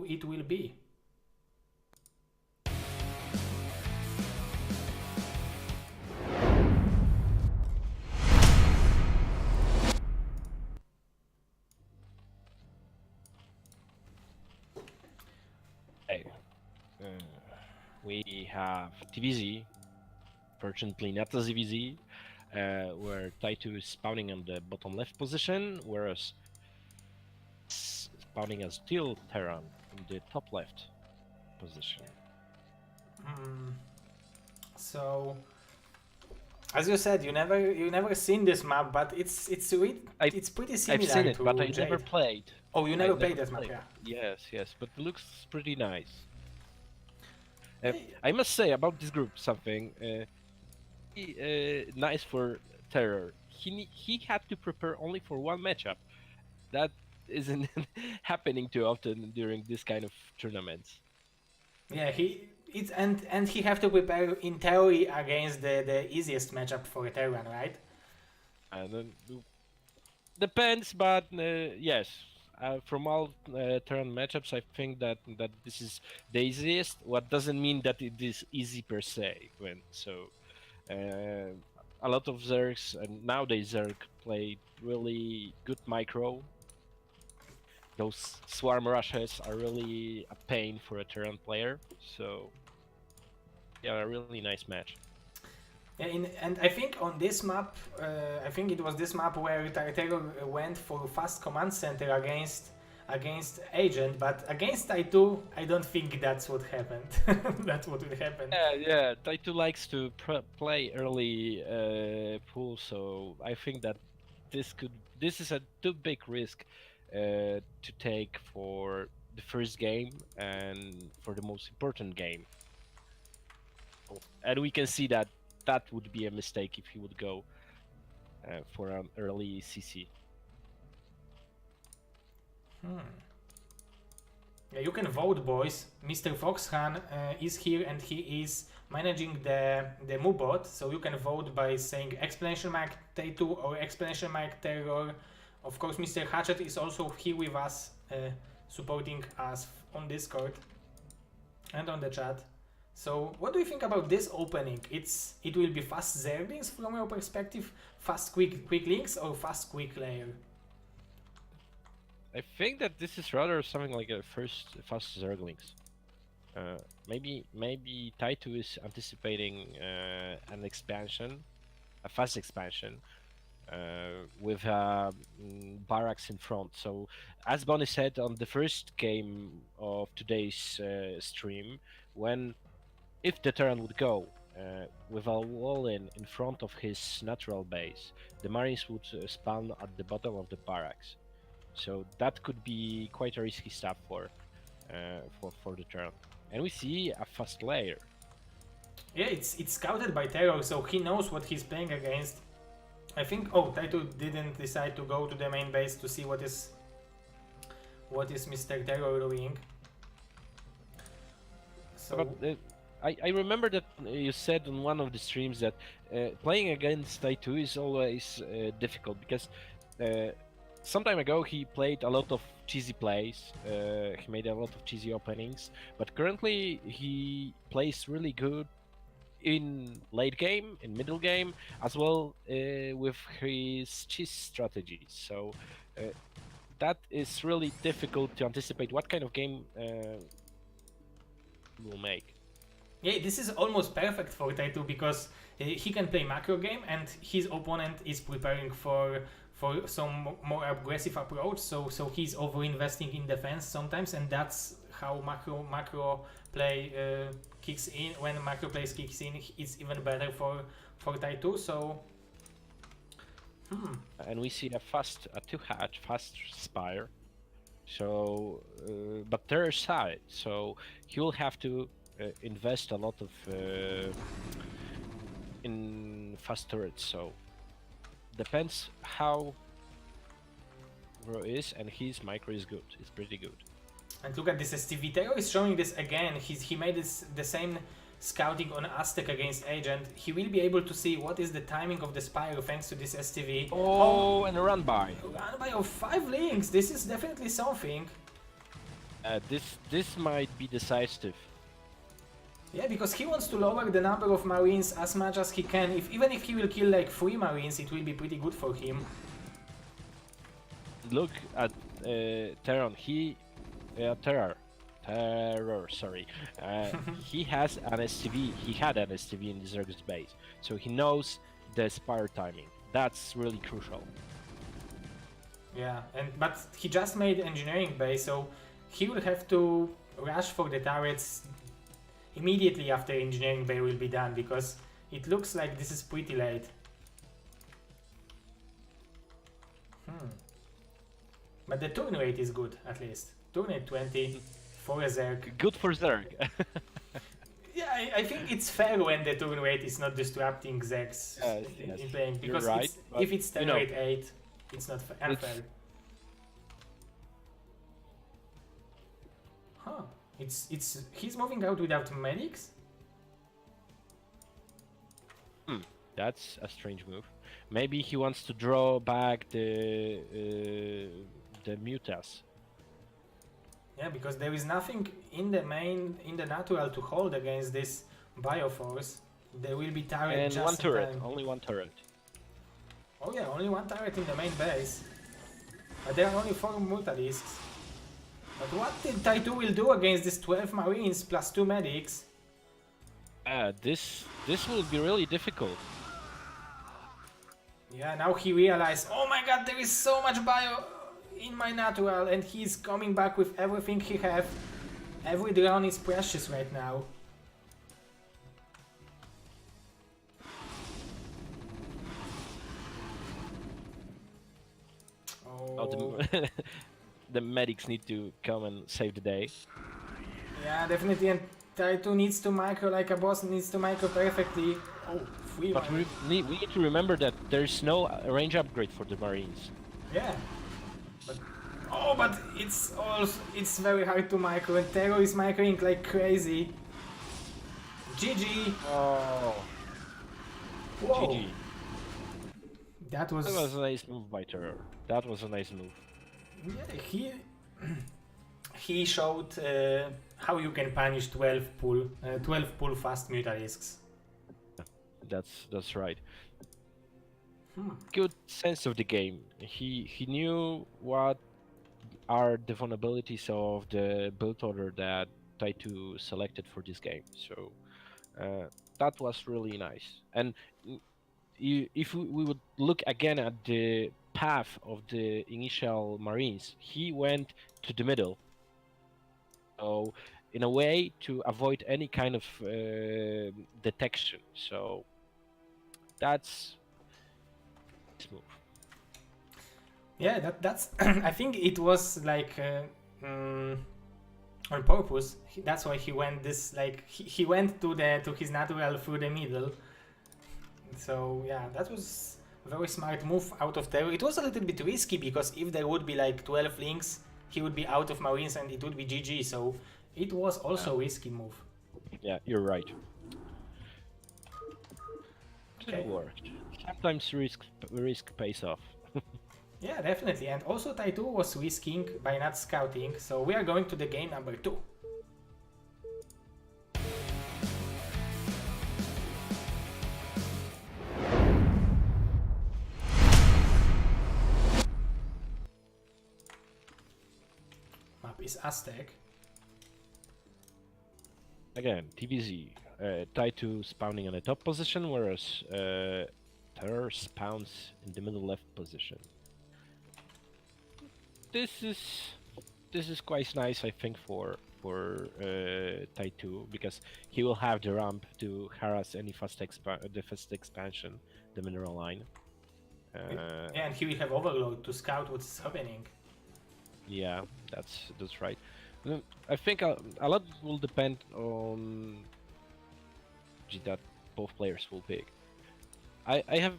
it will be. Hey, we have TVZ, fortunately not the ZVZ, where Ty2 is spawning on the bottom left position, whereas spawning as still Terran in the top left position. So, as you said, you never seen this map, but it's pretty similar. I've seen it, to but I Jade. never played. Oh, you never played that map, yeah. Yes, but it looks pretty nice. I must say about this group something. Nice for TerrOr. He had to prepare only for one matchup. That isn't happening too often during this kind of tournaments. Yeah, and he have to prepare in theory against the easiest matchup for a Terran, right? And then, depends, but yes. From all Terran matchups, I think that this is the easiest. What doesn't mean that it is easy per se. A lot of Zergs, and nowadays Zerg play really good micro. Those swarm rushes are really a pain for a Terran player. So, yeah, a really nice match. Yeah, and I think on this map, I think it was this map where TerrOr went for fast command center against Agent, but against Ty2, I don't think that's what happened. That's what will happen. Yeah. Ty2 likes to play early pool, so I think that this is a too big risk to take for the first game and for the most important game. And we can see that would be a mistake if he would go for an early CC. Yeah, you can vote, boys. Mr. Foxhan is here and he is managing the MooBot, so you can vote by saying !Ty2 or !TerrOr. Of course, Mr. Hatchet is also here with us, supporting us on Discord and on the chat. So, what do you think about this opening? It will be fast Zerglings from your perspective, fast quick links, or fast quick layer? I think that this is rather something like a first fast Zerglings. Maybe Ty2 is anticipating an expansion, a fast expansion, with barracks in front. So, as Bonnie said on the first game of today's stream, if the Terran would go with a wall in front of his natural base, the Marines would spawn at the bottom of the barracks. So that could be quite a risky stuff for the Terran. And we see a fast layer. Yeah, it's scouted by TerrOr, so he knows what he's playing against. I think Ty2 didn't decide to go to the main base to see what is Mr. TerrOr doing. So but, I remember that you said on one of the streams that playing against Ty2 is always difficult because some time ago he played a lot of cheesy plays, he made a lot of cheesy openings, but currently he plays really good in late game, in middle game, as well with his cheese strategies. So that is really difficult to anticipate what kind of game he will make. yeah, this is almost perfect for Ty2 because he can play macro game and his opponent is preparing for some more aggressive approach, so he's over investing in defense sometimes, and that's how macro play kicks in. When macro plays kicks in, it's even better for Ty2. So and we see a two-hatch fast Spire, so but they're side, so he will have to invest a lot of in fast turrets. So depends how Bro is, and his micro is good. It's pretty good. And look at this STV. TerrOr is showing this again. He made the same scouting on Aztec against Agent. He will be able to see what is the timing of the Spire thanks to this STV. Oh, and a run by. Run by of 5 links. This is definitely something. This might be decisive. Yeah, because he wants to lower the number of Marines as much as he can. Even if he will kill like 3 Marines, it will be pretty good for him. Look at TerrOr. TerrOr. Sorry. He has an STV. He had an STV in the Zerg's base, so he knows the spire timing. That's really crucial. Yeah, but he just made engineering base, so he will have to rush for the turrets immediately after engineering bay will be done, because it looks like this is pretty late. But the turn rate is good, at least. Turn rate 20 for a Zerg. Good for Zerg. Yeah, I think it's fair when the turn rate is not disrupting Zergs in playing, because right, if it's turn rate 8, it's not unfair. Huh. He's moving out without medics? That's a strange move. Maybe he wants to draw back the mutas. Yeah, because there is nothing in the natural to hold against this bioforce. There will be turret And just one turret, in time. only one turret. Oh yeah, only one turret in the main base. But there are only 4 Mutalisks. But what did Ty2 will do against these 12 Marines plus 2 medics? This will be really difficult. Yeah, now he realized, oh my god, there is so much bio in my natural, and he's coming back with everything he have. Every drone is precious right now. Oh, the medics need to come and save the day. Yeah, definitely, and Ty2 needs to micro like a boss, needs to micro perfectly. Oh, 3 But we need to remember that there's no range upgrade for the Marines. Yeah. But it's very hard to micro, and TerrOr is microing like crazy. GG! Oh. Whoa. GG. That was a nice move by TerrOr. That was a nice move. Yeah, he showed how you can punish 12 pull fast Mutalisks. That's right. Good sense of the game. He knew what are the vulnerabilities of the build order that Ty2 selected for this game. So that was really nice. And if we would look again at the path of the initial Marines, he went to the middle. So in a way to avoid any kind of detection. So that's this move. Yeah, that's. I think it was like on purpose. That's why he went this like he went to his natural through the middle. So yeah, that was a very smart move out of TerrOr. It was a little bit risky because if there would be like 12 links, he would be out of Marines and it would be GG. So it was also a risky move. Yeah, you're right. Okay. It worked. Sometimes risk pays off. Yeah, definitely. And also Ty2 was risking by not scouting. So we are going to the game number 2. Map is Aztec. Again, TVZ. Ty2 spawning in the top position, whereas TerrOr spawns in the middle left position. This is quite nice, I think, for Ty2, because he will have the ramp to harass any fast expansion, the mineral line. Yeah, and he will have overload to scout what's happening. Yeah, that's right. I think a lot will depend on that both players will pick. I have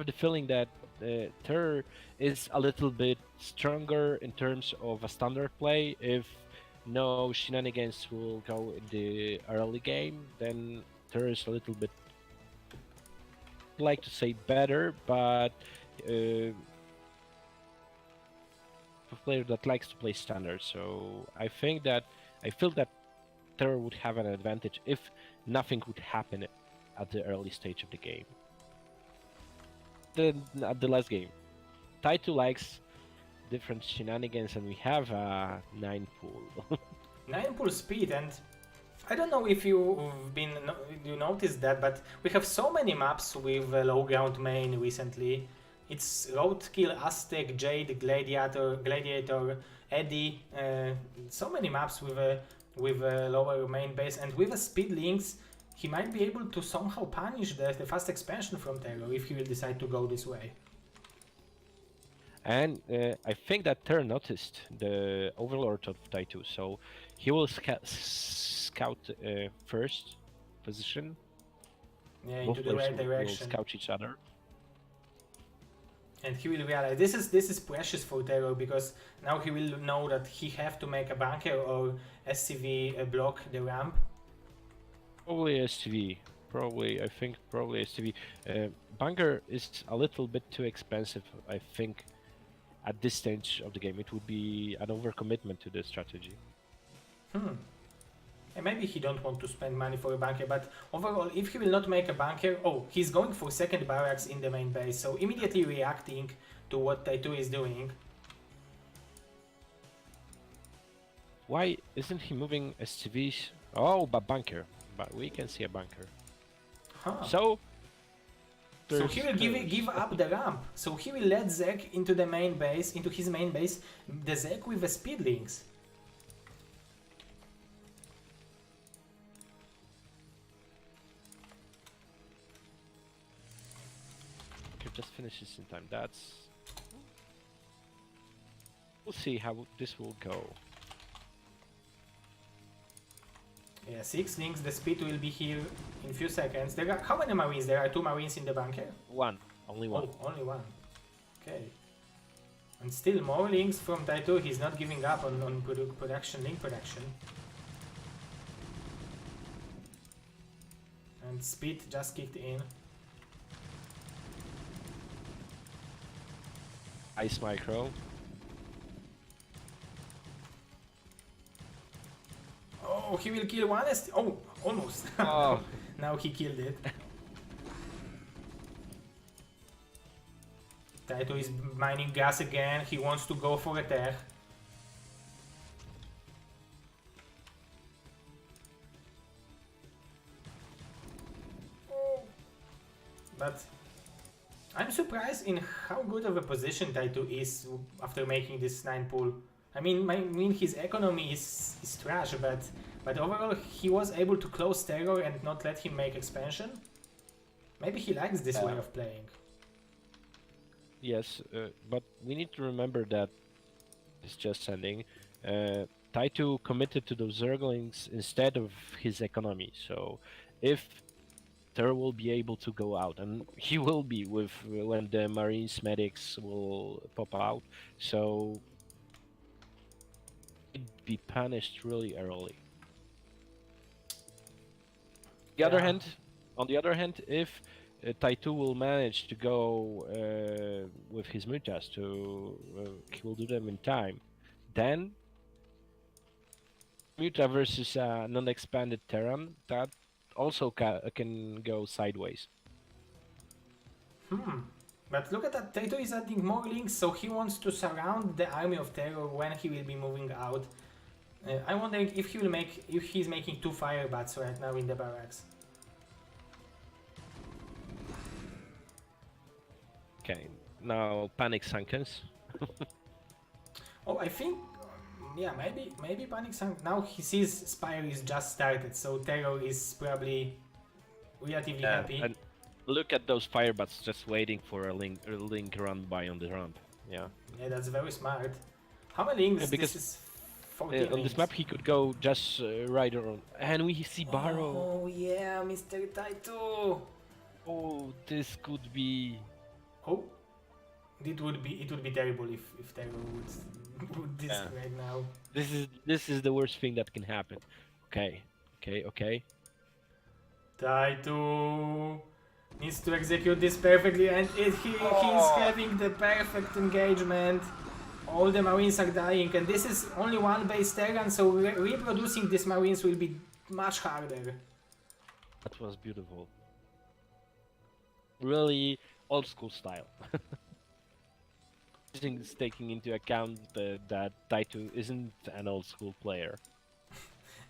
the feeling that TerrOr is a little bit stronger in terms of a standard play. If no shenanigans will go in the early game, then TerrOr is a little bit, like to say, better, but of player that likes to play standard, so I feel that TerrOr would have an advantage if nothing would happen at the early stage of the game. At the last game, Ty2 likes different shenanigans, and we have a 9 pool. 9 pull speed, and I don't know if you noticed that, but we have so many maps with low ground main recently. It's Roadkill, Aztec, Jade, Gladiator, Eddie. So many maps with a lower main base, and with a speed links, he might be able to somehow punish the fast expansion from TerrOr if he will decide to go this way. And I think that TerrOr noticed the Overlord of Ty2, so he will scout first position. Yeah, Both into the right players direction. will scout each other. And he will realize this is precious for TerrOr, because now he will know that he have to make a bunker or SCV block the ramp. Probably STV. I think probably STV. Bunker is a little bit too expensive, I think, at this stage of the game. It would be an overcommitment to the strategy. And maybe he don't want to spend money for a bunker, but overall, if he will not make a bunker, he's going for second barracks in the main base, so immediately reacting to what Ty2 is doing. Why isn't he moving STVs? Oh, but bunker. But we can see a bunker. So he will give up the ramp. So he will let Zek into the main base, into his main base, the Zek with the speed links. Just finishes in time. We'll see how this will go. Yeah, 6 links, the speed will be here in a few seconds. There are how many marines? There are 2 marines in the bunker? Only one. Oh, only one. Okay. And still more links from Ty2. He's not giving up on link production. And speed just kicked in. Ice micro. Oh, he will kill one. Oh, almost. Oh. Now he killed it. Ty2 is mining gas again. He wants to go for a Terr. But I'm surprised in how good of a position Ty2 is after making this 9 pull. I mean his economy is trash, but overall he was able to close TerrOr and not let him make expansion. Maybe he likes this way of playing. Yes, but we need to remember that it's just sending. Ty2 committed to those Zerglings instead of his economy, so if TerrOr will be able to go out, and he will be with when the Marines medics will pop out, so it'd be punished really early. On the other hand, if Ty2 will manage to go with his mutas he will do them in time, then muta versus non-expanded Terran, that also can go sideways. But look at that, Ty2 is adding more links, so he wants to surround the army of TerrOr when he will be moving out. I'm wondering if he's making 2 fire bats right now in the barracks. Okay, now panic Sankens. Oh, I think, yeah, maybe panic sunk. Now he sees Spire is just started, so TerrOr is probably relatively happy. And look at those fire bats just waiting for a link run by on the ramp. Yeah. Yeah, that's very smart. How many links? Because this is 14 on this map he could go just right around, and we see Barrow. Oh yeah, Mr. Ty2. Oh, this could be. Oh, it would be terrible if TerrOr would this right now. This is the worst thing that can happen. Okay. Ty2 needs to execute this perfectly, and he's having the perfect engagement. all the Marines are dying, and this is only one base Terran, so reproducing these Marines will be much harder. That was beautiful. Really old school style. Taking into account that Ty2 isn't an old school player.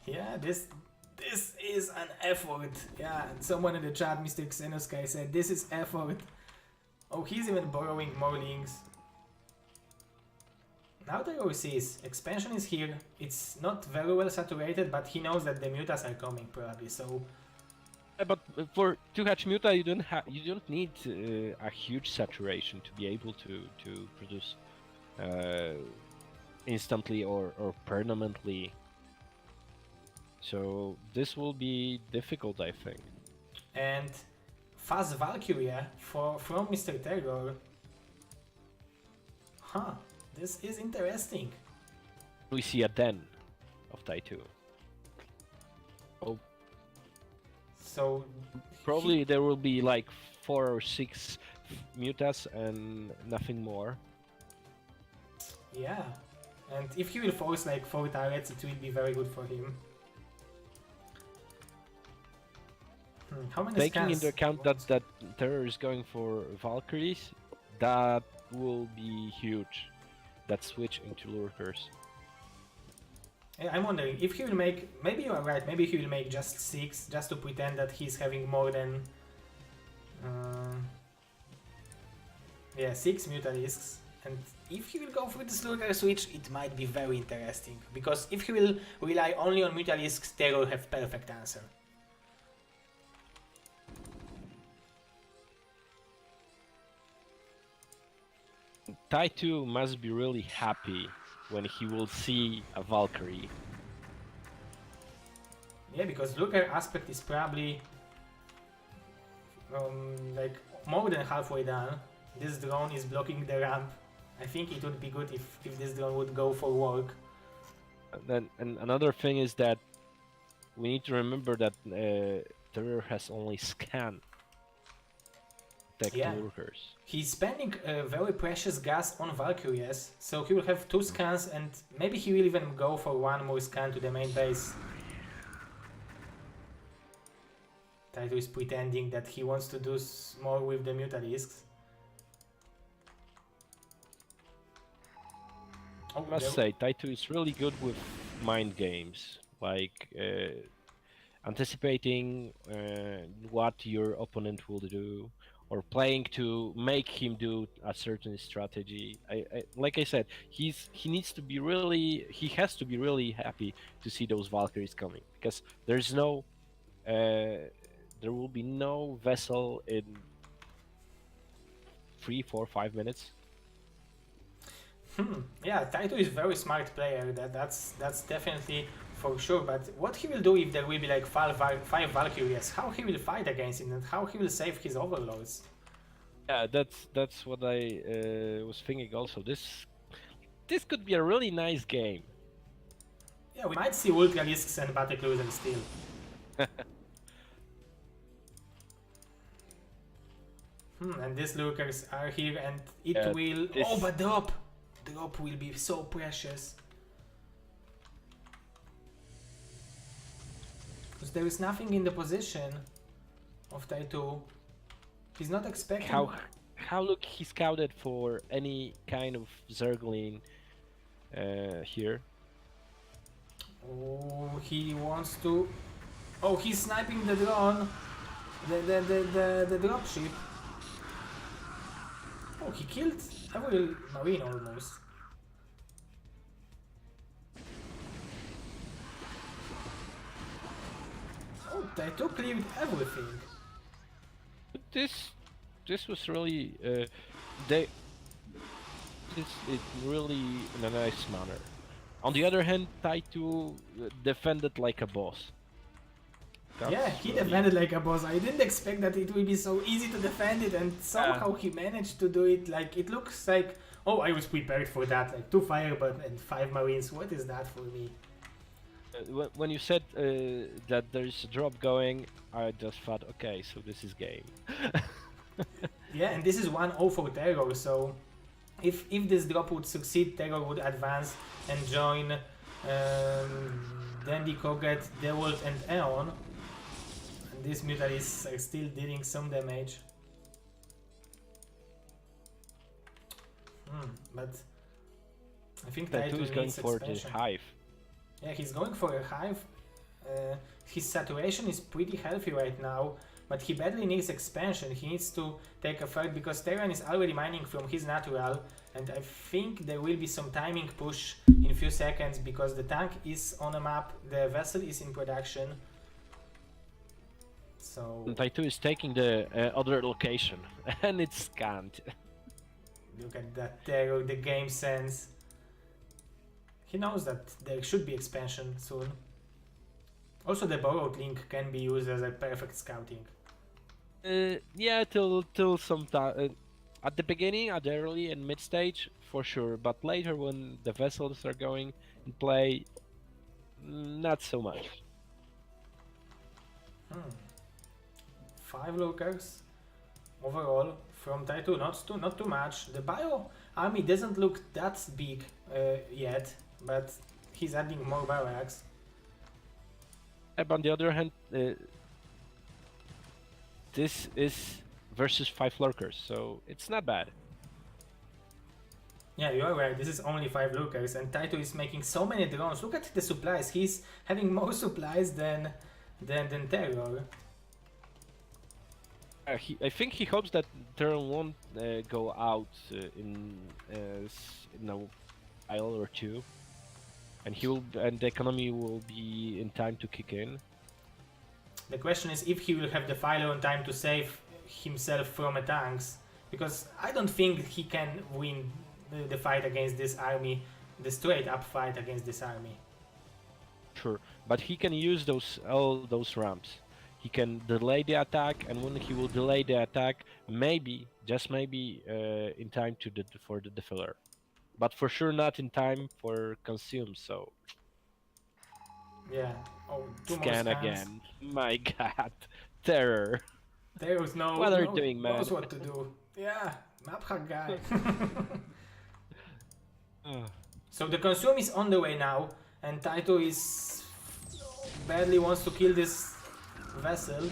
Yeah, this is an effort. Yeah, and someone in the chat, Mr. Xenosky, said this is effort. Oh, he's even borrowing more links. Now TerrOr sees expansion is here. It's not very well saturated, but he knows that the mutas are coming probably. So, But for 2-hatch muta, you don't need a huge saturation to be able to produce instantly or permanently. So this will be difficult, I think. and fast Valkyria from Mr. TerrOr. Huh, this is interesting. We see a den of Ty2. Oh, So probably there will be like 4 or 6 mutas and nothing more. yeah, and if he will force like 4 turrets, it will be very good for him. How many Taking scans? into account that TerrOr is going for Valkyries, that will be huge. That switch into lurkers. I'm wondering if he will make. Maybe you are right. Maybe he will make just 6, just to pretend that he's having more than. Yeah, 6 mutalisks. And if he will go for this lurker switch, it might be very interesting. Because if he will rely only on mutalisks, TerrOr have perfect answer. Ty2 must be really happy when he will see a Valkyrie. Yeah, because lurker aspect is probably like more than halfway done. This drone is blocking the ramp. I think it would be good if this drone would go for work. And another thing is that we need to remember that TerrOr has only scan tech Yeah. lurkers. He's spending very precious gas on Valkyries, so he will have 2 scans and maybe he will even go for 1 more scan to the main base. Ty2 is pretending that he wants to do more with the mutalisks. I must say, Ty2 is really good with mind games, like anticipating what your opponent will do, or playing to make him do a certain strategy. Like I said, he has to be really happy to see those Valkyries coming, because there's no, there will be no vessel in 3, 4, 5 minutes. Yeah, Ty2 is very smart player. That's definitely for sure. But what he will do if there will be like 5 Valkyries? How he will fight against it and how he will save his overlords? Yeah, that's what I was thinking also. This could be a really nice game. Yeah, we might see Ultralisks and Battlecruisers still. And these lurkers are here and it will... Oh, but drop! Drop will be so precious. Because there is nothing in the position of Ty2. He's not expecting... How look he scouted for any kind of Zergling here. Oh, he wants to... Oh, he's sniping the drone. The dropship. Oh, he killed every marine almost. Oh, Ty2 cleared everything. This was really this it really in a nice manner. On the other hand, Ty2 defended like a boss. Yeah, he defended like a boss. I didn't expect that it will be so easy to defend it, and somehow he managed to do it. Like, it looks like, oh, I was prepared for that. Like 2 fireball and 5 marines. What is that for me? When you said that there's a drop going, I just thought, okay, so this is game. Yeah, and this is 1-0 for TerrOr, so if this drop would succeed, TerrOr would advance and join Dandy, Koget, Dewold and Aeon. And these Mutalisks are still dealing some damage. But I think Ty2 is going needs for expansion. the hive. Yeah, he's going for a hive. His saturation is pretty healthy right now, but he badly needs expansion. He needs to take a fight because Terran is already mining from his natural, and I think there will be some timing push in a few seconds because the tank is on a map, the vessel is in production. So Ty2 is taking the other location, and it's scanned. look at that TerrOr, the game sense. He knows that there should be expansion soon. Also, the borrowed link can be used as a perfect scouting. Yeah, till some time. At the beginning, at the early and mid stage, for sure. But later, when the vessels are going in play, not so much. 5 lurkers overall from Ty2, not too much. The bio army doesn't look that big yet, but he's adding more barracks. But on the other hand, this is versus 5 lurkers, so it's not bad. Yeah, you are right. This is only 5 lurkers, and Ty2 is making so many drones. Look at the supplies. He's having more supplies than TerrOr. I think he hopes that TerrOr won't go out in an isle or two, and the economy will be in time to kick in. The question is if he will have the Philo in time to save himself from tanks, because I don't think he can win the fight against this army, the straight up fight against this army. Sure, but he can use all those ramps. He can delay the attack, and when he will delay the attack, maybe, just maybe, in time for the defiler, but for sure not in time for consume. So yeah. Oh, two scan more scans. again. My God, TerrOr. There's What are you doing, man? knows what to do. Yeah, map hack guy. So the consume is on the way now, and Ty2 is badly wants to kill this vessel.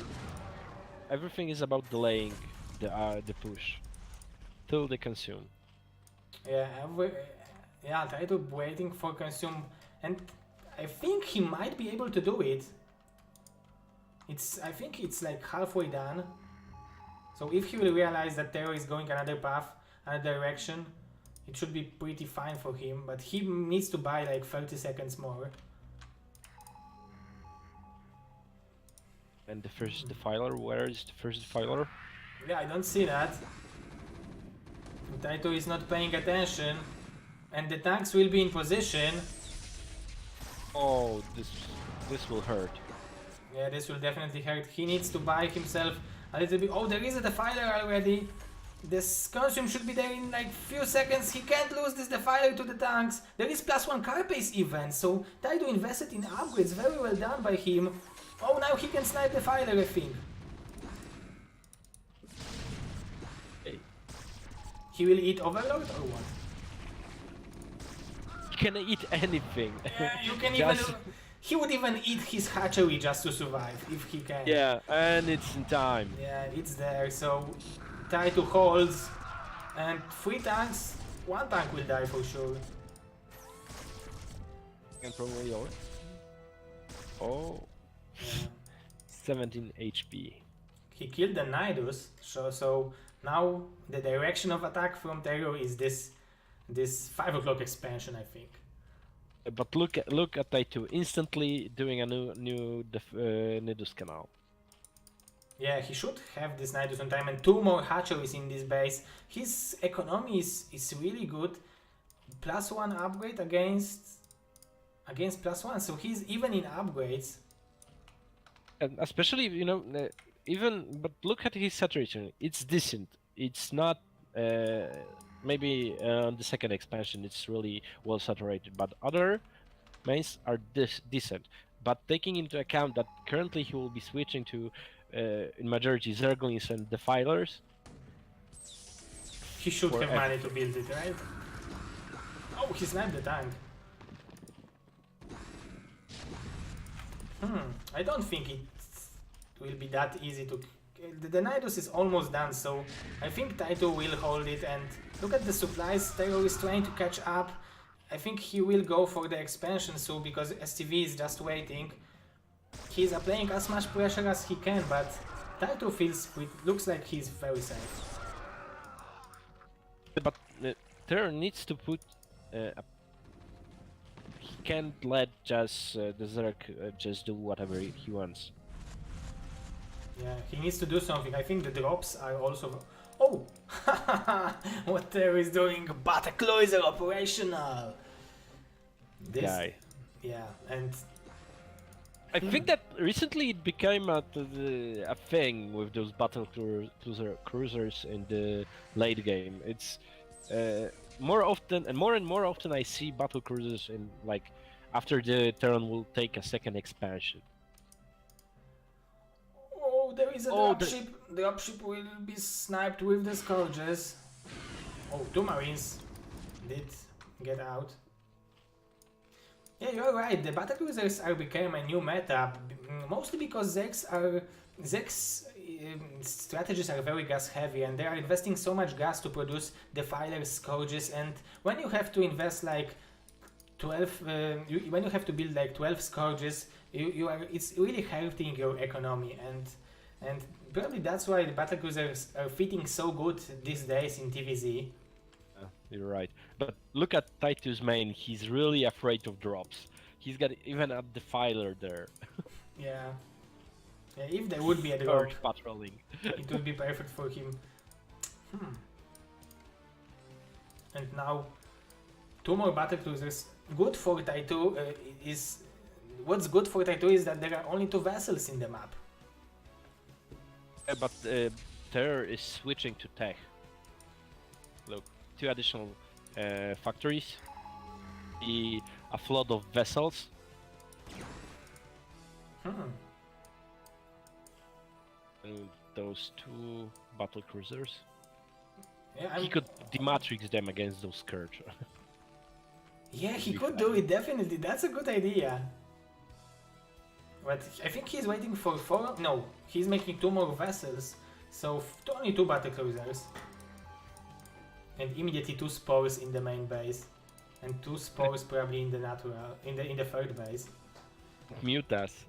Everything is about delaying the push till they consume. Yeah, Ty2 waiting for consume, and I think he might be able to do it. I think it's like halfway done. So if he will realize that TerrOr is going another path, another direction, it should be pretty fine for him, but he needs to buy like 30 seconds more. And the first defiler, where is the first defiler? Yeah, I don't see that. Ty2 is not paying attention, and the tanks will be in position. Oh, this will hurt. Yeah, this will definitely hurt. He needs to buy himself a little bit. Oh, there is a defiler already. This consume should be there in like few seconds. He can't lose this defiler to the tanks. There is +1 car pace even, so Ty2 invested in upgrades. Very well done by him. Oh, now he can snipe the defiler, I think. Hey. He will eat Overlord or what? You can eat anything. Yeah, you can Just- even... He would even eat his hatchery just to survive, if he can. Yeah, and it's in time. Yeah, it's there, so Ty2 holds, and 3 tanks, 1 tank will die for sure. And probably yours. Oh, Yeah. 17 HP. He killed the Nidus, so now the direction of attack from TerrOr is this 5 o'clock expansion, I think. But look at Ty2 instantly doing a new Nidus canal. Yeah, he should have this Nidus on time and 2 more hatcheries in this base. His economy is really good. +1 upgrade against +1, so he's even in upgrades. And especially, but look at his saturation. It's decent. It's not maybe on the second expansion it's really well saturated, but other mains are decent. But taking into account that currently he will be switching to in majority Zerglings and Defilers, he should for have money to build it, right? Oh, he sniped the tank. I don't think it will be that easy to... The Nidus is almost done, so I think Ty2 will hold it, and look at the supplies. TerrOr is trying to catch up. I think he will go for the expansion soon because STV is just waiting. He's applying as much pressure as he can, but Ty2 looks like he's very safe. But TerrOr needs to put. He can't let just the Zerg just do whatever he wants. Yeah, he needs to do something. I think the drops are also... Oh! What TerrOr is doing? Battlecloiser operational! This... Guy. Yeah, and... I think that recently it became a thing with those cruisers in the late game. It's more often and more often I see battle cruisers in like after the Terran will take a second expansion. Oh, there is a dropship. The dropship will be sniped with the Scourges. Oh, 2 Marines did get out. Yeah, you're right. The battlecruisers are becoming a new meta, mostly because Zerg's strategies are very gas heavy, and they are investing so much gas to produce Defilers, Scourges, and when you have to invest like 12, when you have to build like 12 Scourges, it's really hurting your economy, and probably that's why the battlecruisers are fitting so good these days in TVZ. You're right, but look at Ty2's main. He's really afraid of drops. He's got even a Defiler there. Yeah. Yeah, if there would be a drop, patrolling. it would be perfect for him. And now, 2 more battlecruisers. Good for Ty2 is... What's good for Ty2 is that there are only 2 vessels in the map. But TerrOr is switching to tech. Look, 2 additional factories, a flood of vessels. And those 2 battle cruisers. Yeah, he could dematrix them against those Scourge. Yeah, he could do it, definitely. That's a good idea. But I think he's waiting for 4... No, he's making 2 more vessels. So only 2 battlecruisers. And immediately 2 spores in the main base. And 2 spores probably in the natural... in the third base. Mute us.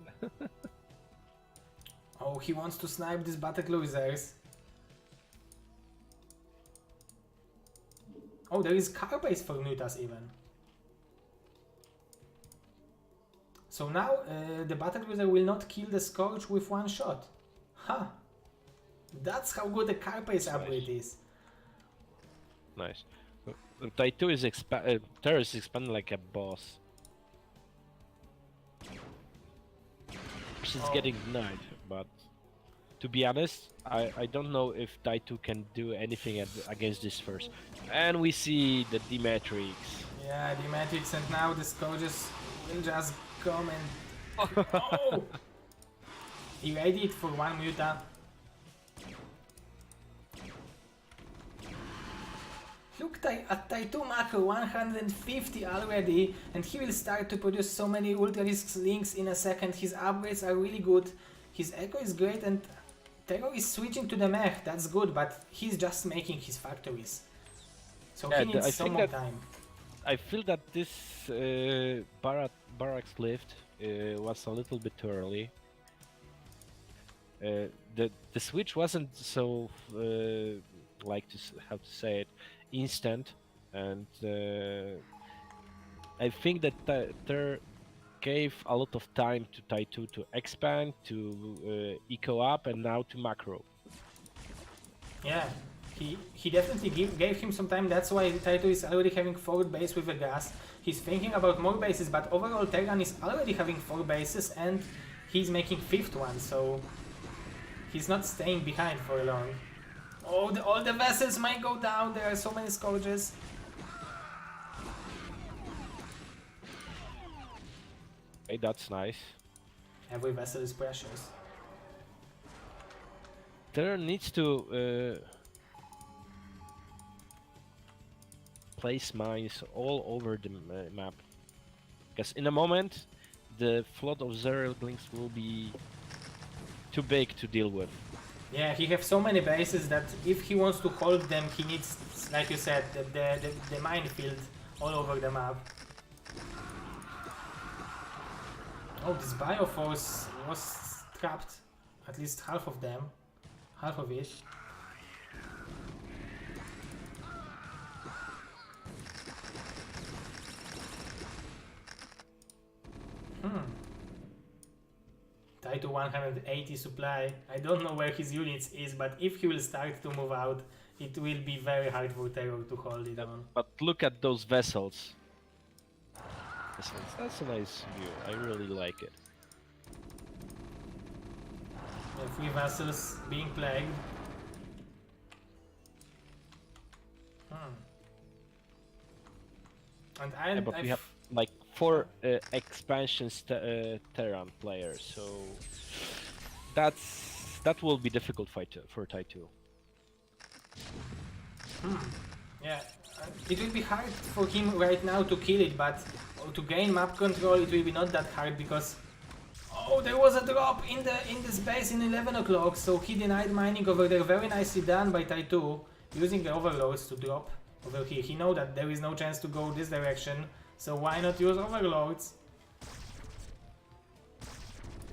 Oh, he wants to snipe these battlecruisers. Oh, there is car base for Mutas even. So now the battlecruiser will not kill the Scourge with 1 shot. Ha! That's how good the car base upgrade is. Nice. Ty2 is TerrOr is expanding like a boss. She's getting denied, but to be honest, I don't know if Ty2 can do anything against this first. And we see the D-Matrix. Yeah, D-Matrix, and now the Scourges will just come and... Oh! He readied it for 1 Muta. Look at Ty2 macro, 150 already, and he will start to produce so many ultra-risk links in a second. His upgrades are really good, his echo is great, and TerrOr is switching to the mech. That's good, but he's just making his factories. So he needs some more time. I feel that this barracks lift was a little bit too early. The switch wasn't so, how to say it, instant, and I think that TerrOr gave a lot of time to Ty2 to expand, to eco up, and now to macro. Yeah, he definitely gave him some time. That's why Ty2 is already having 4th base with a gas. He's thinking about more bases, but overall Terran is already having 4 bases and he's making 5th one, so he's not staying behind for long. Oh, all the vessels might go down. There are so many Scourges. Hey, that's nice. Every vessel is precious. TerrOr needs to place mines all over the map. Because in a moment, the flood of Zerglings will be too big to deal with. Yeah, he has so many bases that if he wants to hold them, he needs, like you said, the minefield all over the map. Oh, this Bioforce was trapped. At least half of them. Half of it. Ty2 180 supply. I don't know where his units is, but if he will start to move out, it will be very hard for TerrOr to hold it on. But look at those vessels. That's a nice view. I really like it. Yeah, 3 vessels being plagued. And But we have like 4 expansion Terran players, so that will be difficult fight for Ty2. Yeah, it will be hard for him right now to kill it, but to gain map control it will be not that hard because oh, there was a drop in this base in 11 o'clock, so he denied mining over there. Very nicely done by Ty2, using the overloads to drop over here. He know that there is no chance to go this direction, so why not use overloads?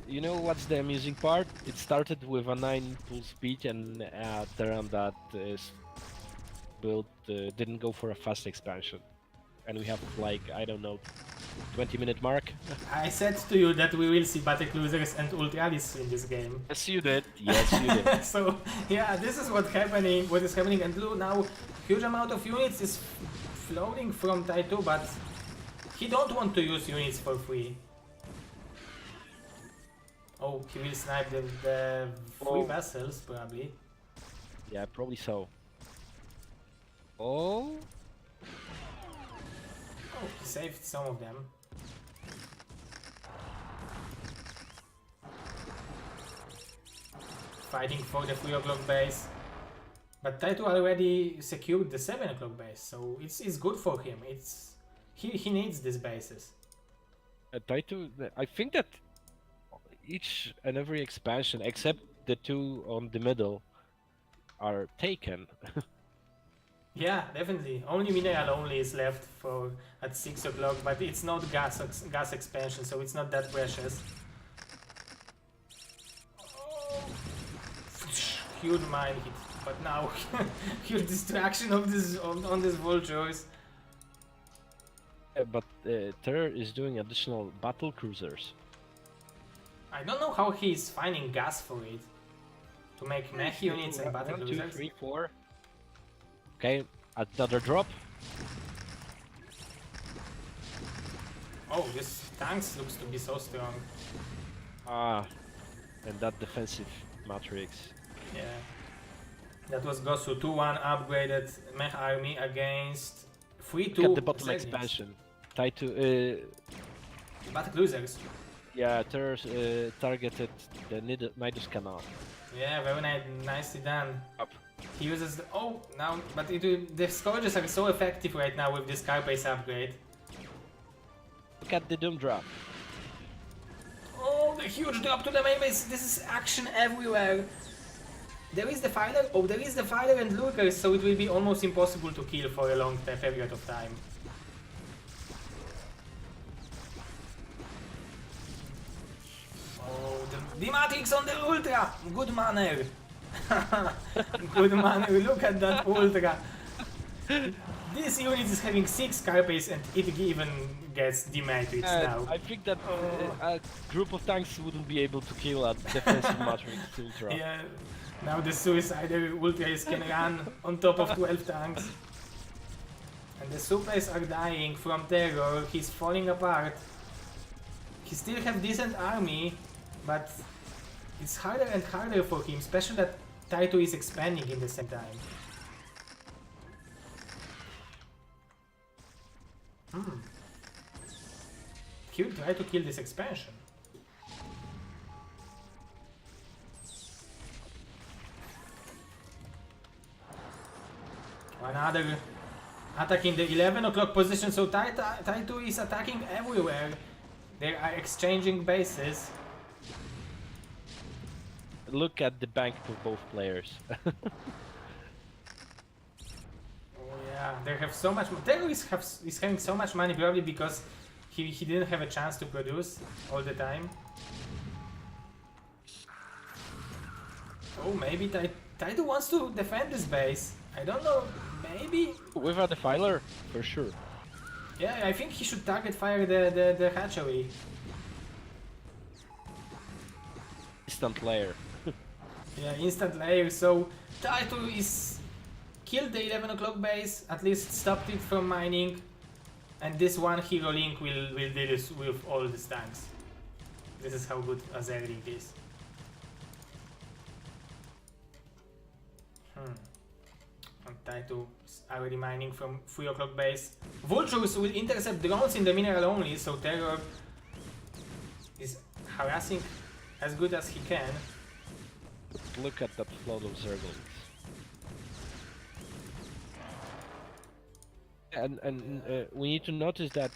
You know what's the amusing part? It started with a 9 full speed and Terran that is built didn't go for a fast expansion. And we have like, I don't know, 20-minute mark. I said to you that we will see battle cruisers and ultralis in this game. Yes, you did. Yes, you did. So yeah, this is what is happening, and look now, huge amount of units is flowing from Ty2, but he don't want to use units for free. Oh, he will snipe the 3 vessels probably. Yeah, probably so. Oh. Oh, he saved some of them. Fighting for the 3 o'clock base. But Ty2 already secured the 7 o'clock base, so it's good for him. He needs these bases. Ty2, I think that each and every expansion, except the 2 on the middle, are taken. Yeah, definitely. Only mineral only is left for at 6 o'clock, but it's not gas expansion, so it's not that precious. Oh. Huge mine hit, but now huge distraction of this on these vultures. But TerrOr is doing additional battle cruisers. I don't know how he's finding gas for it. To make mech units and battle 1, 2, cruisers. 3, 4. Okay, another drop. Oh, this tanks looks to be so strong. Ah, and that defensive matrix. Yeah. That was Gosu 2-1 upgraded mech army against 3-2. Look at the bottom Zerglings. expansion. Ty2, Battle cruisers. yeah, TerrOr targeted the Nidus Canal. Yeah, very nicely done. Up. He uses the, oh, now, but the scourges are so effective right now with this Carapace upgrade. Look at the Doom drop. Oh, the huge drop to the main base. This is action everywhere. There is the fighter. Oh, there is the fighter and lurkers, so it will be almost impossible to kill for a long period of time. Oh, the Matrix on the Ultra! Good manner! Good manner, look at that Ultra! This unit is having 6 Carapace and it even gets D-Matrix now. I think that a group of tanks wouldn't be able to kill a defensive matrix Ultra. Yeah, now the Suicider Ultras can run on top of 12 tanks. And the supplies are dying from TerrOr, he's falling apart. He still has decent army, but it's harder and harder for him, especially that Ty2 is expanding in the same time. He will try to kill this expansion. attacking the 11 o'clock position, so Ty2 is attacking everywhere. They are exchanging bases. Look at the bank for both players. Oh yeah, they have so much. TerrOr is having so much money probably because he didn't have a chance to produce all the time. Oh, maybe Ty2 wants to defend this base. I don't know, maybe? Without the filer, for sure. Yeah, I think he should target fire the hatchery. Instant layer. Yeah, instant layer, so Ty2 is killed the 11 o'clock base, at least stopped it from mining, and this one hero link will deal with all the tanks. This is how good Azer link is. And Ty2 is already mining from 3 o'clock base. Vultures will intercept drones in the mineral only, so TerrOr is harassing as good as he can. Look at that flood of zerglings. And we need to notice that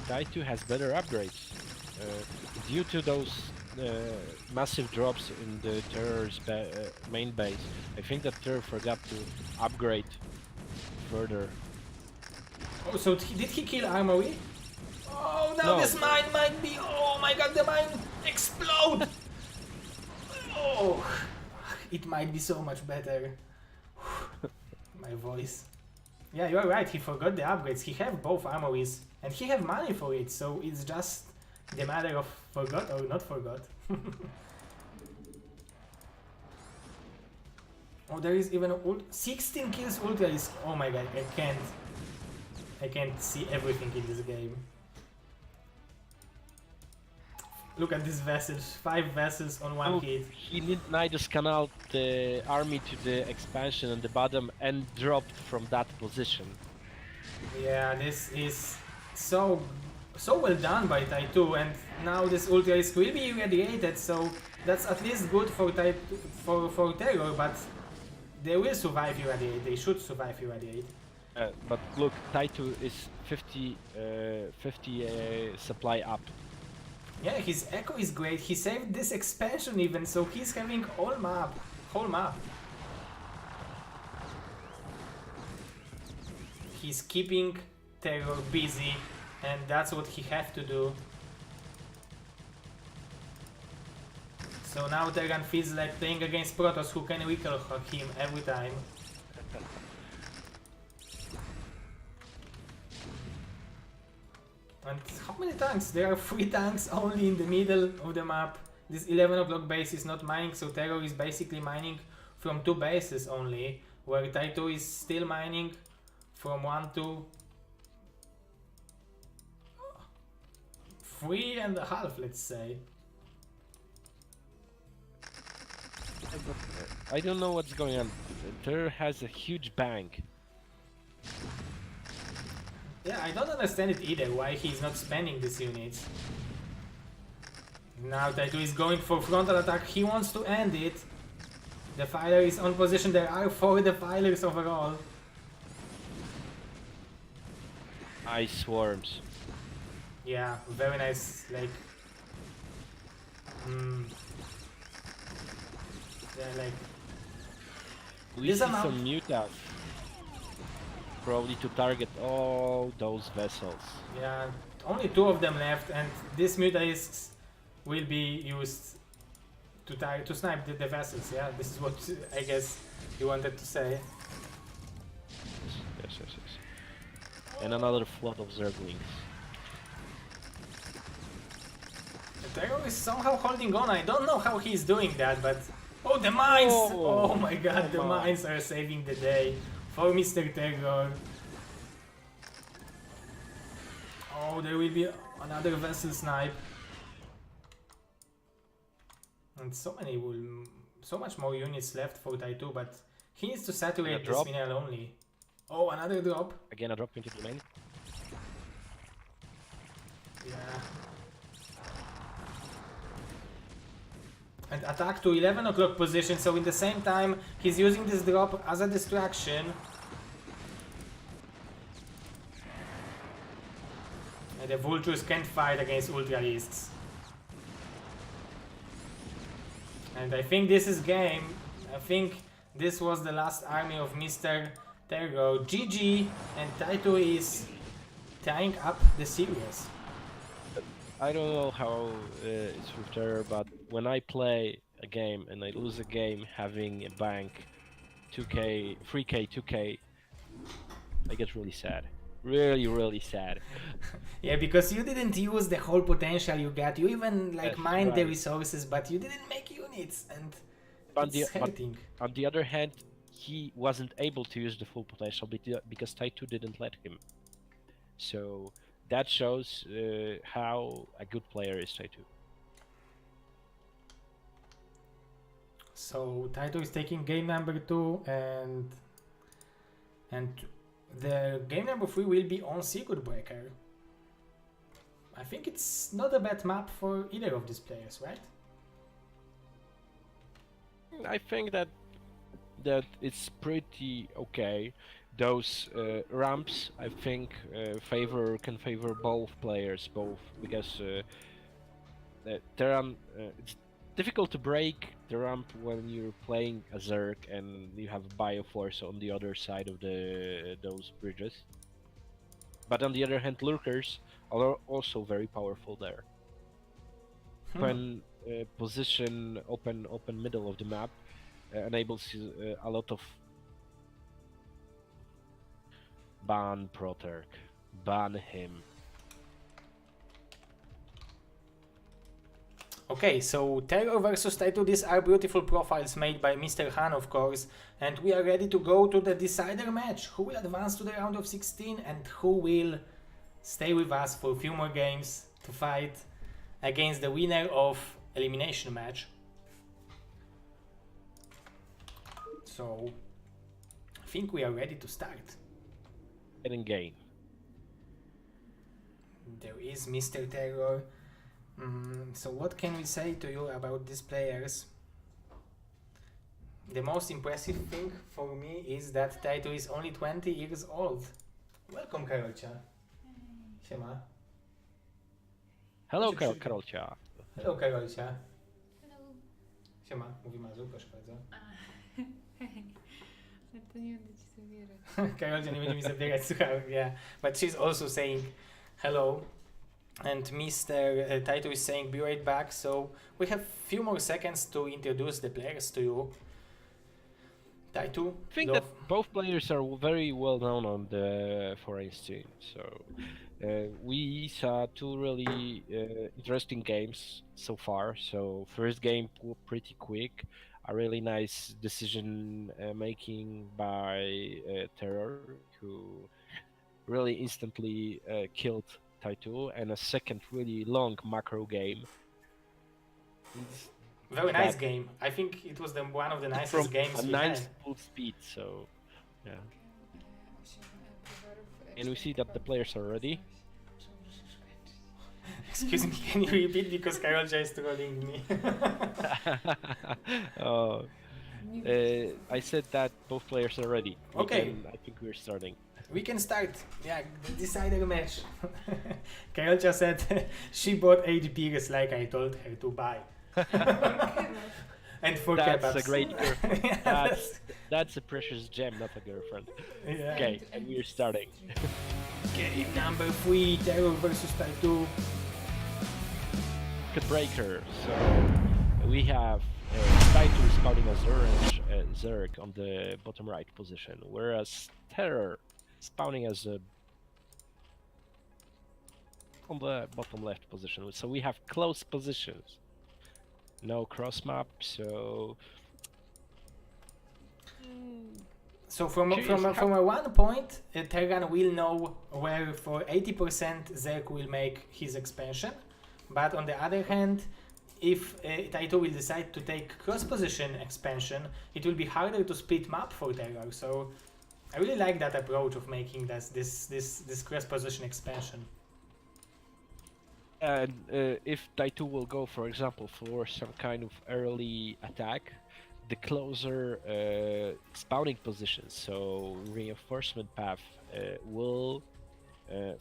Ty2 has better upgrades. Due to those massive drops in the TerrOr's main base, I think that TerrOr forgot to upgrade further. Oh, so did he kill Armory? Oh, now No. this mine might be... Oh my god, the mine explode! Oh, it might be so much better. My voice. Yeah, you're right, he forgot the upgrades. He have both armories, and he have money for it, so it's just the matter of forgot or not forgot. Oh, there is even 16 kills ultra is... Oh my god, I can't see everything in this game. Look at these vessels, 5 vessels on one hit. He need to scan out the army to the expansion on the bottom and dropped from that position. Yeah, this is so well done by Ty2, and now this ultra risk will be irradiated, so that's at least good for for TerrOr, but they will survive irradiate. They should survive irradiate. But look, Ty2 is 50 supply up. Yeah, his echo is great. He saved this expansion even, so he's having whole map. He's keeping TerrOr busy, and that's what he has to do. So now Terran feels like playing against Protoss, who can recall him every time. And how many tanks? There are 3 tanks only in the middle of the map. This 11 o'clock base is not mining, so TerrOr is basically mining from 2 bases only, where Ty2 is still mining from 1 to 3.5, let's say. I don't know what's going on. TerrOr has a huge bank. Yeah, I don't understand it either, why he's not spending these units. Now Ty2 is going for frontal attack, he wants to end it. The filer is on position, there are 4 defilers overall. Ice swarms. Yeah, very nice, like... Yeah, like... We This see amount- some mutas. Probably to target all those vessels. Yeah, only 2 of them left, and this mutalisks will be used to snipe the vessels. Yeah, this is what I guess you wanted to say. Yes. And another flood of zerglings. TerrOr is somehow holding on. I don't know how he's doing that, but oh, the mines! Oh my god, the mines are saving the day for Mr. TerrOr. Oh, there will be another vessel snipe. And so much more units left for Ty2, but he needs to saturate this mineral only. Oh, another drop. Again, a drop into the main. Yeah. And attack to 11 o'clock position, so in the same time he's using this drop as a distraction. the vultures can't fight against ultralisks. And I think this is game. I think this was the last army of Mr. TerrOr. GG, and Ty2 is tying up the series. I don't know how it's with TerrOr, but when I play a game and I lose a game having a bank 2k, 3k, 2k, I get really sad. Really sad. Yeah, because you didn't use the whole potential you got. You even like Yes, mined the right. resources, but you didn't make units, and But it's hurting. on the other hand, he wasn't able to use the full potential because Ty2 didn't let him. So that shows how a good player is Ty2. So Ty2 is taking game number 2, and the game number 3 will be on Circuit Breaker. I think it's not a bad map for either of these players, right? I think that it's pretty okay. Those ramps, I think, can favor both players, because the ramp, it's difficult to break the ramp when you're playing a Zerg and you have Bioforce on the other side of those bridges. But on the other hand, lurkers are also very powerful there. Open position, open middle of the map enables a lot of ban Proterk, ban him. Okay, so TerrOr versus Ty2, these are beautiful profiles made by Mr. Han, of course, and we are ready to go to the decider match. Who will advance to the round of 16 and who will stay with us for a few more games to fight against the winner of elimination match. So I think we are ready to start. And game. There is Mr. TerrOr. So what can we say to you about these players? The most impressive thing for me is that Ty2 is only 20 years old. Welcome, Karolcia. Siema. Hello, Karolcia. Hello, Karolcia. Hello. Siema, mówi Mazu, proszę bardzo. Hej. Ale to nie będę ci zabierać. Karolcia nie będzie mi zabierać słuchawek, yeah. But she's also saying hello. And Mr. Ty2 is saying be right back. So we have few more seconds to introduce the players to you. Ty2, I think that both players are very well known on the foreign scene. So we saw two really interesting games so far. So first game pretty quick, a really nice decision making by TerrOr, who really instantly killed Ty2, and a second really long macro game. Very nice game. I think it was one of the nicest games a we nice had. full speed, so yeah. And we see that the players are ready. Excuse me, can you repeat because Karolcia is trolling me? I said that both players are ready. Okay. I think we're starting. We can start. Yeah, the decider match. Karolcia said she bought 8 beers like I told her to buy. And for That's kebabs. a great girlfriend. Yeah, that's a precious gem, not a girlfriend. yeah. Okay, and we're starting. Game number 3, TerrOr versus Ty2. Circuit breaker. So we have Ty2 spouting a Zerg on the bottom right position, whereas TerrOr spawning as a on the bottom left position. So we have close positions. No cross map, so So from a one point, Terran will know where for 80% Zerg will make his expansion, but on the other hand, if Ty2 will decide to take cross position expansion, it will be harder to split map for TerrOr. So I really like that approach of making this cross position expansion. and if Ty2 will go, for example, for some kind of early attack, the closer spawning positions, so reinforcement path will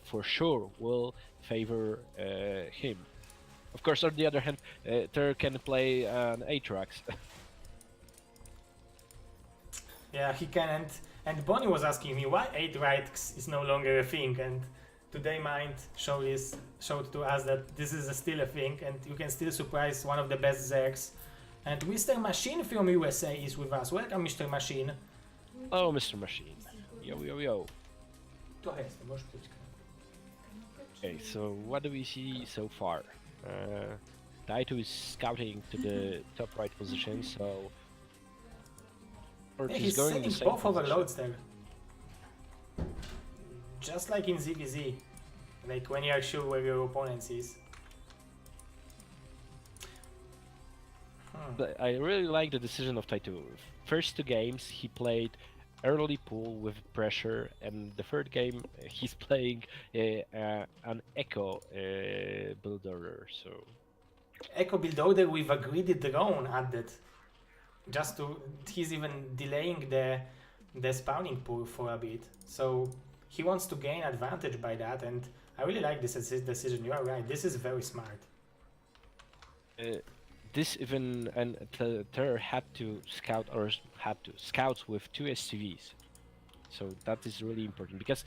for sure will favor him. Of course, on the other hand, Ter can play an Aatrox. Yeah, he can. And Bonnie was asking me why 8 rights is no longer a thing, and today Mind showed to us that this is still a thing, and you can still surprise one of the best Zergs. And Mr. Machine from USA is with us. Welcome, Mr. Machine. Oh, Mr. Machine. Yo, yo, yo. Trochę jestem, możesz być. Okay, so what do we see so far? Ty2 is scouting to the top right position, so... Or Yeah, he's he's going sending the same both position. overloads there. Just like in ZVZ. Like when you are sure where your opponent is. But I really like the decision of Ty2. First 2 games he played early pool with pressure, and the third game he's playing an Echo build order. So Echo build order with a greedy drone added. Just to, he's even delaying the spawning pool for a bit. So he wants to gain advantage by that, and I really like this decision. You are right. This is very smart. this even and Terror had to scout with 2 SCVs. So that is really important because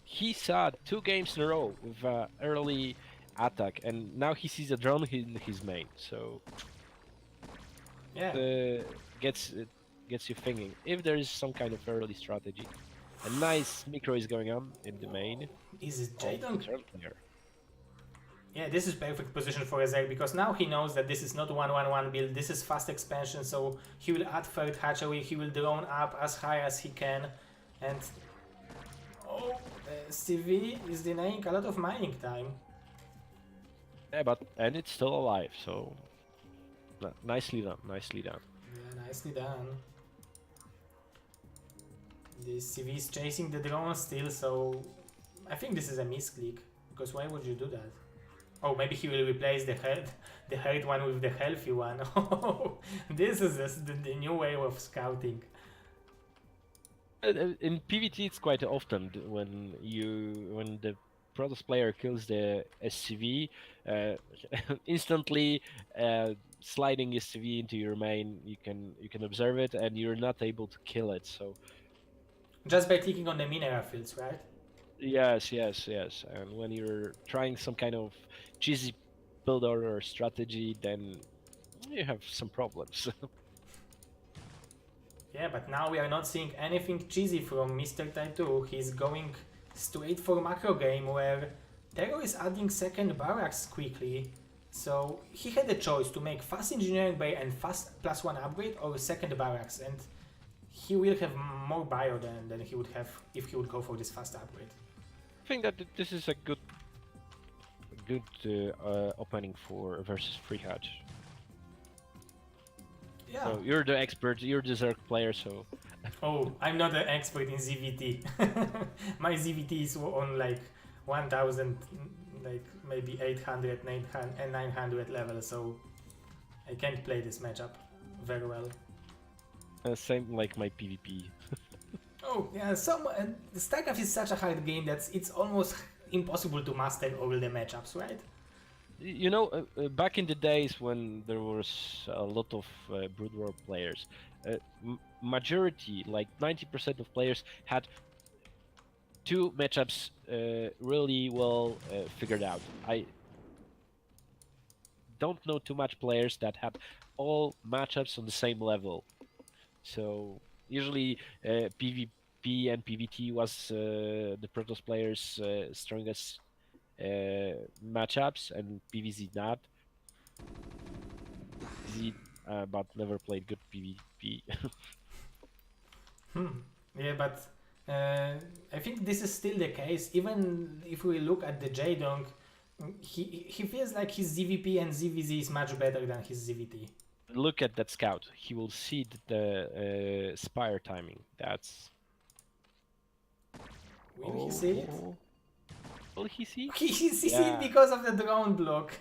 he saw 2 games in a row with early attack, and now he sees a drone in his main. So Yeah. gets you thinking if there is some kind of early strategy. A nice micro is going on in the main. Is it Oh, Jadon? turn player. Yeah, this is perfect position for Ezek because now he knows that this is not 1-1-1 build, this is fast expansion, so he will add third hatchery, he will drone up as high as he can, and CV is denying a lot of mining time. Yeah, and it's still alive, so nicely done, nicely done. Yeah, nicely done. The CV is chasing the drone still, so I think this is a misclick, because why would you do that? Oh, maybe he will replace the hurt one with the healthy one. Oh, this is the new way of scouting. In PvT, it's quite often when the Protoss player kills the SCV, instantly sliding SCV into your main. You can observe it, and you're not able to kill it. So just by clicking on the mineral fields, right? yes. And when you're trying some kind of cheesy build order strategy, then you have some problems. Yeah, but now we are not seeing anything cheesy from Mr. Ty2. He's going straight for macro game where TerrOr is adding second barracks quickly. So he had a choice to make fast engineering bay and fast +1 upgrade or second barracks, and he will have more bio than he would have if he would go for this fast upgrade. I think that this is a good opening for versus free hatch. Yeah. So you're the expert, you're the Zerg player, so... Oh, I'm not an expert in ZVT. My ZVT is on like 1000, like maybe 800, 900 level, so I can't play this matchup very well. Same like my PvP. Oh, yeah, StarCraft is such a hard game that it's almost impossible to master all the matchups, right? You know, back in the days when there was a lot of Brood War players, majority, like 90% of players, had 2 matchups really well figured out. I don't know too much players that had all matchups on the same level. So usually PvP and PvT was the Protoss players' strongest matchups, and PvZ not. PvZ, but never played good PvP. Yeah, but I think this is still the case. Even if we look at the Jadong, he feels like his ZVP and ZVZ is much better than his ZVT. Look at that scout. He will see the spire timing. That's... Will he see it? Will he see? He sees Yeah. it because of the drone block.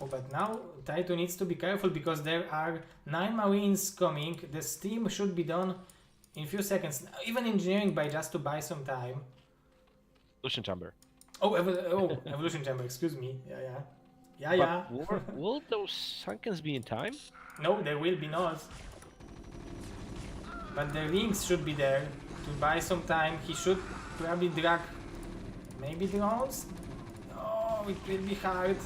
Oh, but now Ty2 needs to be careful because there are 9 marines coming. The steam should be done in few seconds. Even engineering by just to buy some time. Lucian Chamber. Oh, evolution chamber. Excuse me. Yeah. Yeah. But will those Sunkens be in time? No, there will be not. But the links should be there to buy some time. He should probably drag maybe drones. Oh, it will be hard.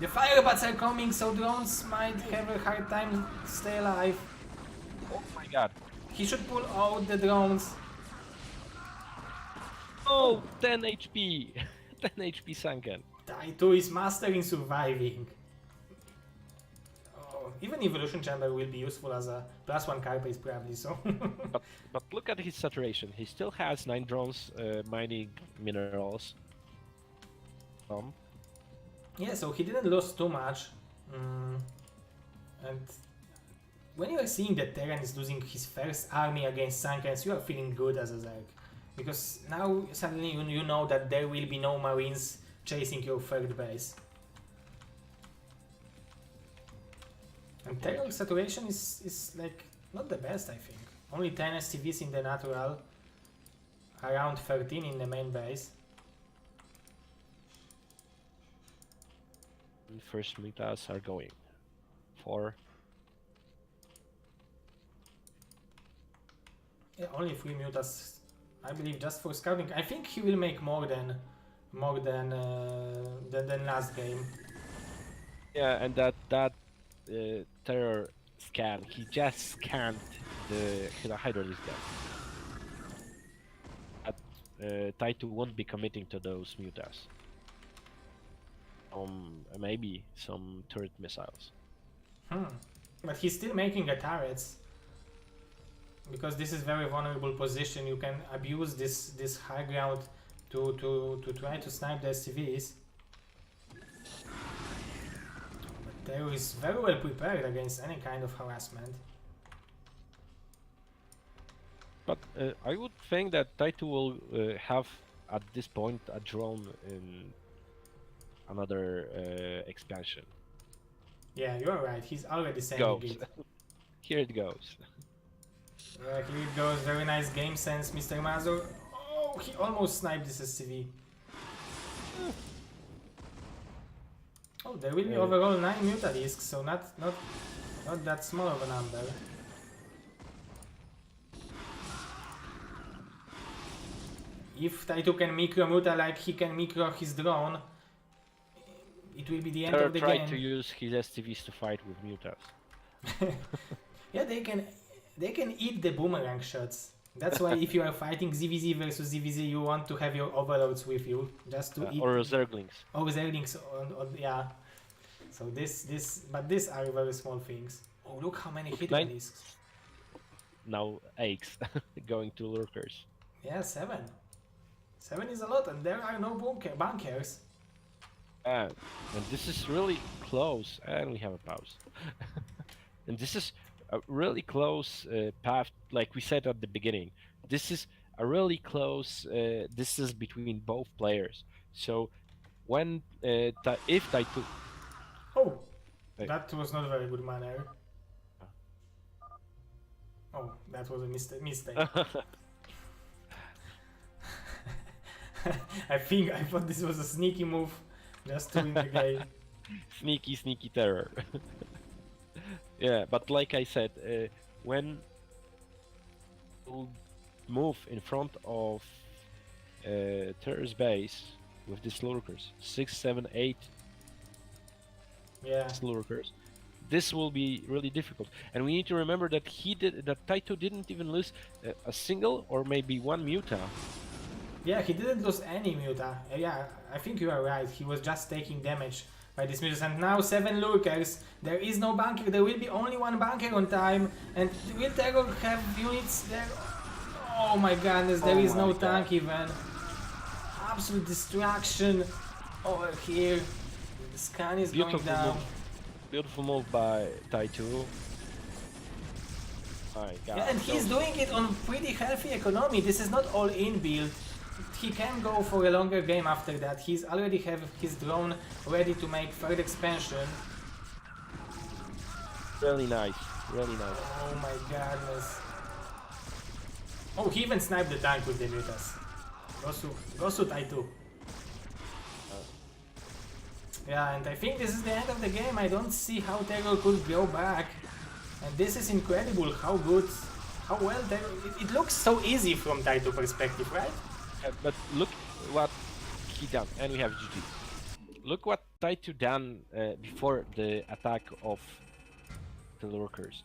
The firebots are coming, so drones might have a hard time to stay alive. Oh my god. He should pull out the drones. Oh, 10 HP. 10 HP Sunken. Ty2 is mastering surviving. Oh, even evolution chamber will be useful as a +1 card base probably, so. But look at his saturation. He still has 9 drones mining minerals. Yeah, so he didn't lose too much. And when you are seeing that Terran is losing his first army against Sunkens, you are feeling good as a Zerg. Because now suddenly you know that there will be no Marines chasing your third base. And Terror saturation is like not the best, I think. Only 10 SCVs in the natural, around 13 in the main base. First metas are going. 4. Yeah, only 3 mutas, I believe, just for scouting. I think he will make more than last game. Yeah, and that terror scan, he just scanned the Hydralisk deck. Ty2 won't be committing to those mutas. Maybe some turret missiles. But he's still making a turrets. Because this is very vulnerable position, you can abuse this high ground to try to snipe the SCVs. But Terror is very well prepared against any kind of harassment. But I would think that Ty2 will have at this point a drone in another expansion. Yeah, you're right, he's already sending it. Here it goes. Here it goes, very nice game sense, Mr. Mazur. Oh, he almost sniped this SCV. Oh, there will be overall 9 mutalisks, so not that small of a number. If Ty2 can micro muta like he can micro his drone, it will be the end of the Try game. to use his STVs to fight with mutas. Yeah, they can eat the boomerang shots. That's why if you are fighting ZVZ versus ZVZ, you want to have your overlords with you, just to eat. Or Zerglings. Or Zerglings, yeah. So but these are very small things. Oh, look how many hit discs. Now 8 going to lurkers. Yeah, 7. 7 is a lot, and there are no bunkers. And this is really close, and we have a pause. And this is a really close path, like we said at the beginning. This is a really close distance between both players. So when if Ty2... Oh, that was not a very good manner. Oh, that was a mistake. I thought this was a sneaky move, just to win the game. Sneaky terror. Yeah, but like I said, when you move in front of Terror's base with these lurkers, 6, 7, 8 lurkers, this will be really difficult. And we need to remember that Ty2 didn't even lose a single or maybe one muta. Yeah, he didn't lose any muta. Yeah, I think you are right. He was just taking damage by this mutas. And now 7 lurkers. There is no bunker. There will be only 1 bunker on time. And will Terror have units there? Oh my goodness, there is no tank even. Absolute distraction over here. The scan is going down. Beautiful move by Ty2. My God. Yeah, and he's doing it on pretty healthy economy. This is not all in build. He can go for a longer game after that. He's already have his drone ready to make third expansion. Really nice, really nice. Oh my goodness. Oh, he even sniped the tank with the mutas. Gosu Ty2. Yeah, and I think this is the end of the game. I don't see how TerrOr could go back. And this is incredible, how good, how well it looks so easy from Ty2 perspective, right? But look what he done, and we have GG. Look what Ty2 done before the attack of the lurkers.